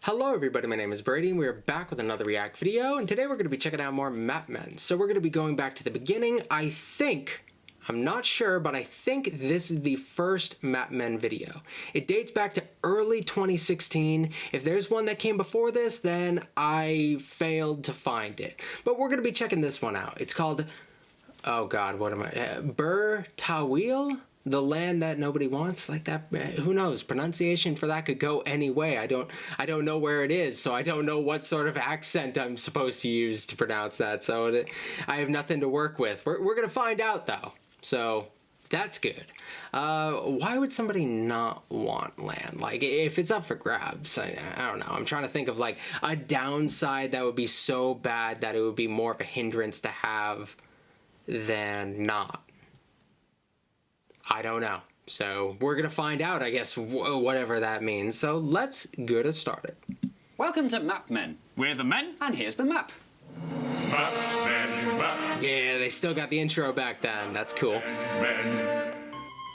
Hello everybody, my name is Brady and we're back with another React video, and today we're going to be checking out more map men. So we're going to be going back to the beginning. I'm not sure, but I think this is the first map men video. It dates back to early 2016. If there's one that came before this, then I failed to find it. But we're going to be checking this one out. It's called, oh god, what am I, Bir Tawil? The land that nobody wants, like that. Who knows? Pronunciation for that could go any way. I don't know where it is, so I don't know what sort of accent I'm supposed to use to pronounce that. So I have nothing to work with. We're gonna find out though. So that's good. Why would somebody not want land? Like if it's up for grabs, I don't know. I'm trying to think of like a downside that would be so bad that it would be more of a hindrance to have than not. I don't know. So we're going to find out, I guess, whatever that means. So let's get it started. Welcome to Map Men. We're the men, and here's the map. Map men, map. Yeah, they still got the intro back then. That's cool. Men.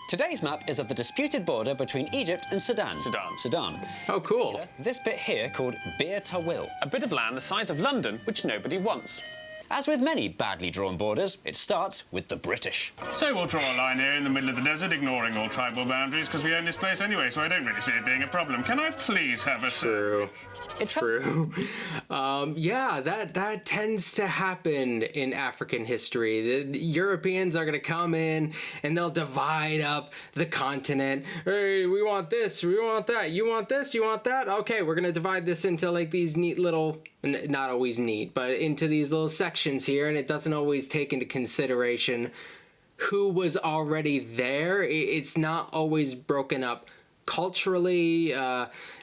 Today's map is of the disputed border between Egypt and Sudan. Sudan. Oh, cool. This bit here called Bir Tawil. A bit of land the size of London, which nobody wants. As with many badly drawn borders, it starts with the British. So we'll draw a line here in the middle of the desert, ignoring all tribal boundaries, because we own this place anyway, so I don't really see it being a problem. Can I please have a True. True. Yeah, that tends to happen in African history. The Europeans are going to come in and they'll divide up the continent. Hey, we want this, we want that. You want this, you want that? Okay, we're going to divide this into like these neat little, not always neat, but into these little sections here, and it doesn't always take into consideration who was already there. It's not always broken up culturally.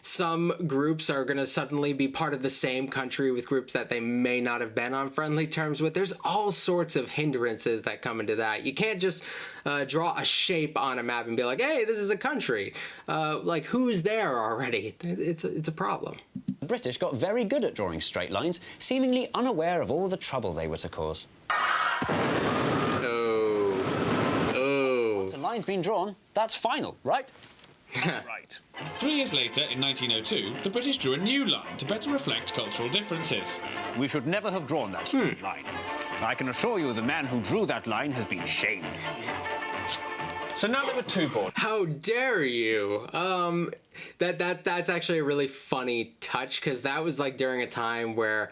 Some groups are going to suddenly be part of the same country with groups that they may not have been on friendly terms with. There's all sorts of hindrances that come into that. You can't just draw a shape on a map and be like, hey, this is a country. Like, who's there already? It's a problem. The British got very good at drawing straight lines, seemingly unaware of all the trouble they were to cause. Once a line's been drawn, that's final, right? Right. 3 years later, in 1902, the British drew a new line to better reflect cultural differences. We should never have drawn that straight line. I can assure you the man who drew that line has been shamed. So now there were two borders. How dare you? That's actually a really funny touch, because that was like during a time where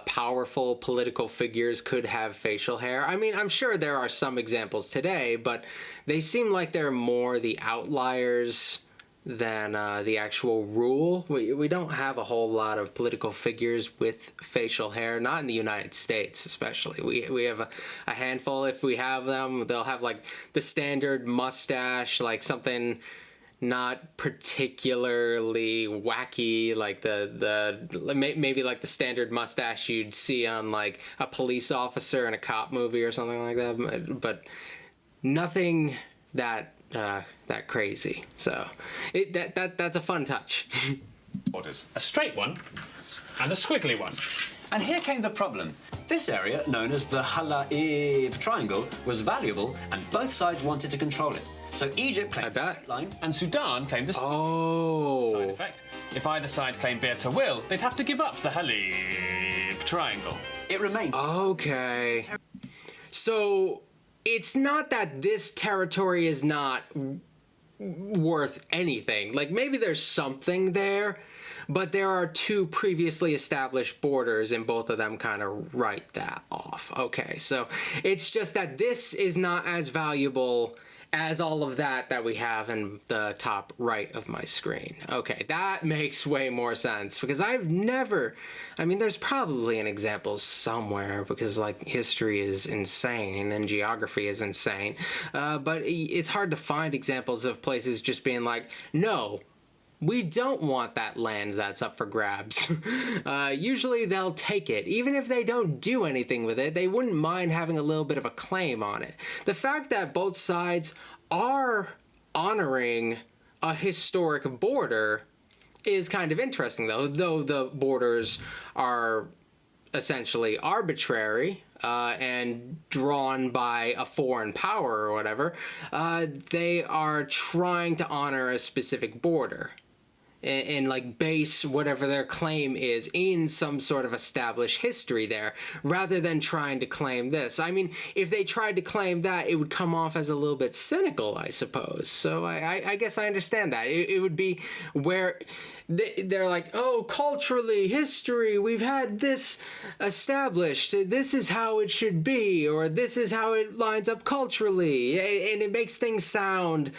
powerful political figures could have facial hair. I mean, I'm sure there are some examples today, but they seem like they're more the outliers than the actual rule. We don't have a whole lot of political figures with facial hair, not in the United States especially. We have a handful. If we have them, they'll have like the standard mustache, like something not particularly wacky, like maybe like the standard mustache you'd see on like a police officer in a cop movie or something like that, but nothing that crazy. So that's a fun touch. Borders. A straight one and a squiggly one. And here came the problem. This area, known as the Halaib Triangle, was valuable and both sides wanted to control it. So Egypt claimed the straight line and Sudan claimed the Oh. side effect. If either side claimed Bir Tawil, they'd have to give up the Halib Triangle. It remained. Okay. So it's not that this territory is not worth anything. Like maybe there's something there, but there are two previously established borders and both of them kind of write that off. Okay, so it's just that this is not as valuable as all of that we have in the top right of my screen. Okay, that makes way more sense, because I've never, I mean, there's probably an example somewhere, because like history is insane and geography is insane, but it's hard to find examples of places just being like, no, we don't want that land that's up for grabs. Usually they'll take it. Even if they don't do anything with it, they wouldn't mind having a little bit of a claim on it. The fact that both sides are honoring a historic border is kind of interesting, though the borders are essentially arbitrary and drawn by a foreign power or whatever. They are trying to honor a specific border. and like base whatever their claim is in some sort of established history there, rather than trying to claim this. I mean, if they tried to claim that, it would come off as a little bit cynical, I suppose. So I guess I understand that. It would be where they're like, oh, culturally, history, we've had this established, this is how it should be, or this is how it lines up culturally, and it makes things sound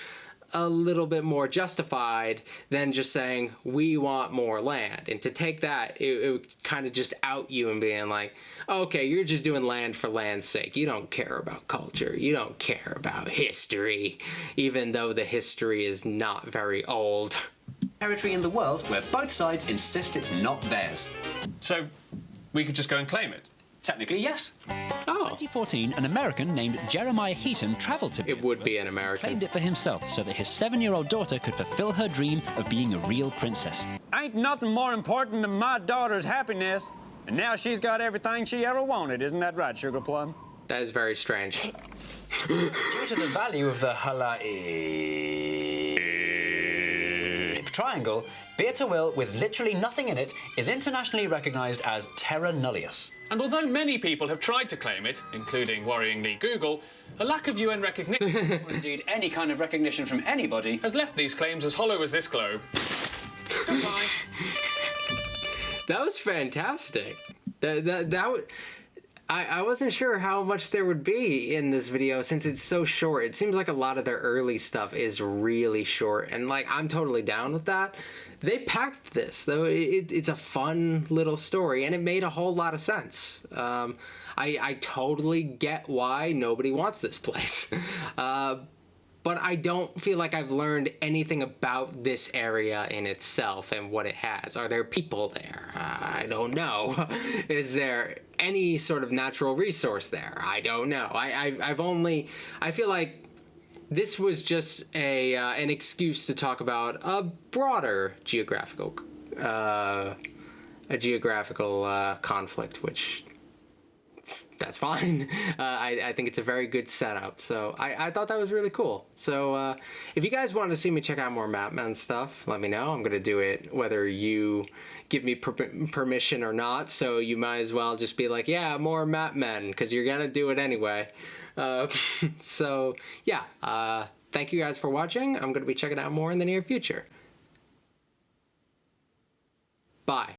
a little bit more justified than just saying we want more land. And to take that, it would kind of just out you and being like, okay, you're just doing land for land's sake. You don't care about culture. You don't care about history, even though the history is not very old. Territory in the world where both sides insist it's not theirs. So we could just go and claim it. Technically, yes. Oh, 2014, an American named Jeremiah Heaton travelled to it would be an American. claimed it for himself so that his 7-year-old daughter could fulfill her dream of being a real princess. Ain't nothing more important than my daughter's happiness. And now she's got everything she ever wanted. Isn't that right, Sugar Plum? That is very strange. Due to the value of the triangle, Bir Tawil, with literally nothing in it, is internationally recognised as terra nullius. And although many people have tried to claim it, including worryingly Google, a lack of UN recognition, Or indeed any kind of recognition from anybody, has left these claims as hollow as this globe. Goodbye. That was fantastic. I wasn't sure how much there would be in this video since it's so short. It seems like a lot of their early stuff is really short, and like I'm totally down with that. They packed this, though. It's a fun little story, and it made a whole lot of sense. I totally get why nobody wants this place. But I don't feel like I've learned anything about this area in itself and what it has. Are there people there? I don't know. Is there any sort of natural resource there? I don't know. I feel like this was just an excuse to talk about a broader geographical conflict, which that's fine. I think it's a very good setup. So I thought that was really cool. So if you guys want to see me check out more Mapman stuff, let me know. I'm going to do it whether you give me permission or not. So you might as well just be like, yeah, more Mapmen, because you're going to do it anyway. So yeah, thank you guys for watching. I'm going to be checking out more in the near future. Bye.